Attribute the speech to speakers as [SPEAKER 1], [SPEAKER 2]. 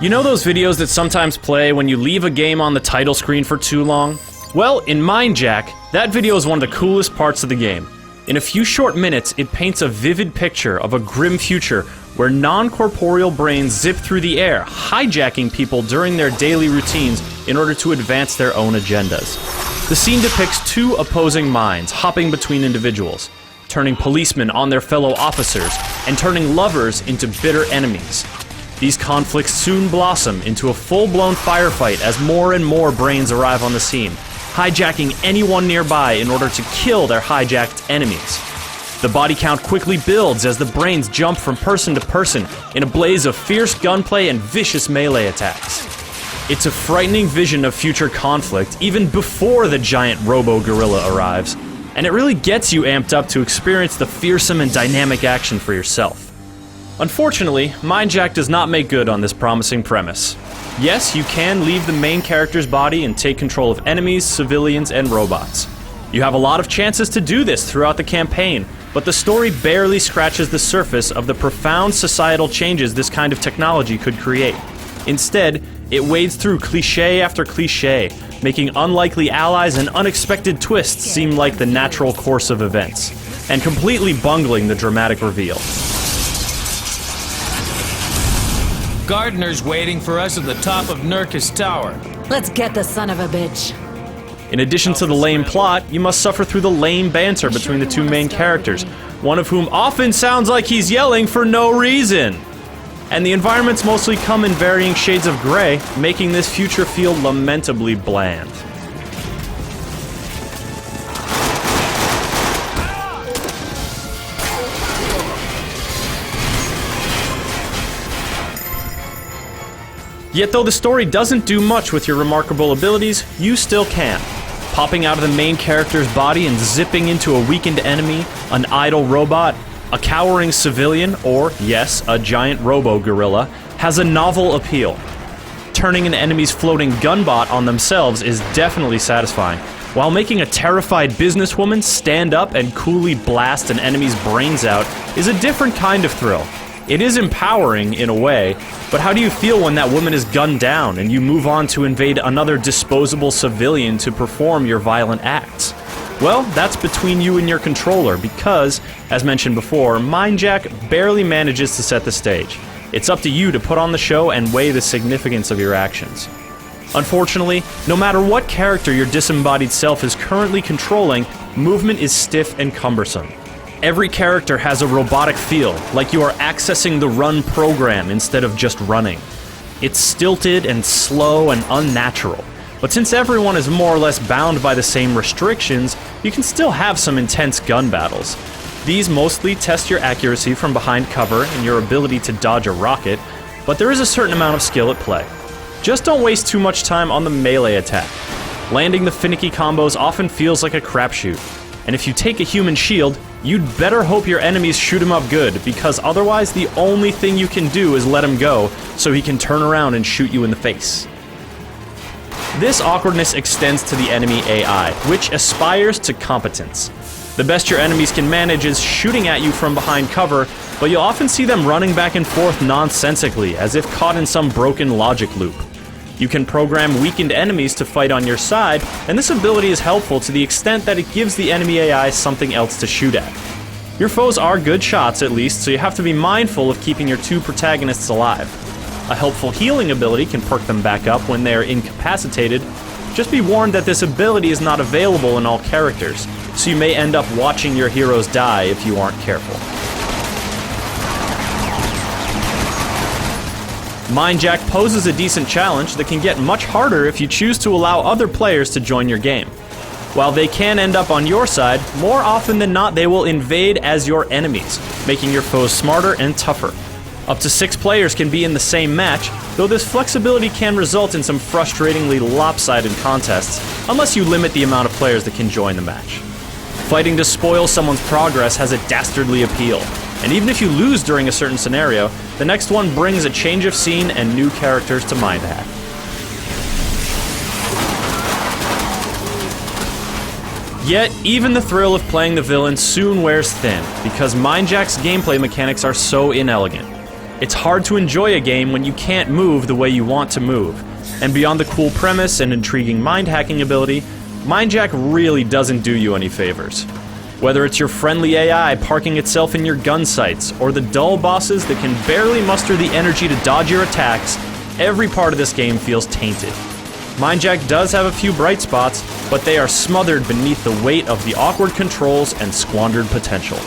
[SPEAKER 1] You know those videos that sometimes play when you leave a game on the title screen for too long? Well, in Mindjack, that video is one of the coolest parts of the game. In a few short minutes, it paints a vivid picture of a grim future where non-corporeal brains zip through the air, hijacking people during their daily routines in order to advance their own agendas. The scene depicts two opposing minds hopping between individuals, turning policemen on their fellow officers, and turning lovers into bitter enemies. These conflicts soon blossom into a full-blown firefight as more and more brains arrive on the scene, hijacking anyone nearby in order to kill their hijacked enemies. The body count quickly builds as the brains jump from person to person in a blaze of fierce gunplay and vicious melee attacks. It's a frightening vision of future conflict even before the giant robo-gorilla arrives, and it really gets you amped up to experience the fearsome and dynamic action for yourself. Unfortunately, Mindjack does not make good on this promising premise. Yes, you can leave the main character's body and take control of enemies, civilians, and robots. You have a lot of chances to do this throughout the campaign, but the story barely scratches the surface of the profound societal changes this kind of technology could create. Instead, it wades through cliché after cliché, making unlikely allies and unexpected twists seem like the natural course of events, and completely bungling the dramatic reveal.
[SPEAKER 2] Gardner's waiting for us at the top of Nurkis Tower.
[SPEAKER 3] Let's get the son of a bitch.
[SPEAKER 1] In addition to the lame plot, you must suffer through the lame banter between the two main characters, one of whom often sounds like he's yelling for no reason. And the environments mostly come in varying shades of gray, making this future feel lamentably bland. Yet though the story doesn't do much with your remarkable abilities, you still can. Popping out of the main character's body and zipping into a weakened enemy, an idle robot, a cowering civilian, or, yes, a giant robo-gorilla, has a novel appeal. Turning an enemy's floating gunbot on themselves is definitely satisfying, while making a terrified businesswoman stand up and coolly blast an enemy's brains out is a different kind of thrill. It is empowering in a way, but how do you feel when that woman is gunned down and you move on to invade another disposable civilian to perform your violent acts? Well, that's between you and your controller because, as mentioned before, Mindjack barely manages to set the stage. It's up to you to put on the show and weigh the significance of your actions. Unfortunately, no matter what character your disembodied self is currently controlling, movement is stiff and cumbersome. Every character has a robotic feel, like you are accessing the run program instead of just running. It's stilted and slow and unnatural, but since everyone is more or less bound by the same restrictions, you can still have some intense gun battles. These mostly test your accuracy from behind cover and your ability to dodge a rocket, but there is a certain amount of skill at play. Just don't waste too much time on the melee attack. Landing the finicky combos often feels like a crapshoot, and if you take a human shield, you'd better hope your enemies shoot him up good, because otherwise the only thing you can do is let him go so he can turn around and shoot you in the face. This awkwardness extends to the enemy AI, which aspires to competence. The best your enemies can manage is shooting at you from behind cover, but you'll often see them running back and forth nonsensically, as if caught in some broken logic loop. You can program weakened enemies to fight on your side, and this ability is helpful to the extent that it gives the enemy AI something else to shoot at. Your foes are good shots at least, so you have to be mindful of keeping your two protagonists alive. A helpful healing ability can perk them back up when they are incapacitated. Just be warned that this ability is not available in all characters, so you may end up watching your heroes die if you aren't careful. Mindjack poses a decent challenge that can get much harder if you choose to allow other players to join your game. While they can end up on your side, more often than not they will invade as your enemies, making your foes smarter and tougher. Up to 6 players can be in the same match, though this flexibility can result in some frustratingly lopsided contests, unless you limit the amount of players that can join the match. Fighting to spoil someone's progress has a dastardly appeal, and even if you lose during a certain scenario, the next one brings a change of scene and new characters to Mindjack. Yet, even the thrill of playing the villain soon wears thin, because Mindjack's gameplay mechanics are so inelegant. It's hard to enjoy a game when you can't move the way you want to move. And beyond the cool premise and intriguing mind-hacking ability, Mindjack really doesn't do you any favors. Whether it's your friendly AI parking itself in your gun sights, or the dull bosses that can barely muster the energy to dodge your attacks, every part of this game feels tainted. Mindjack does have a few bright spots, but they are smothered beneath the weight of the awkward controls and squandered potential.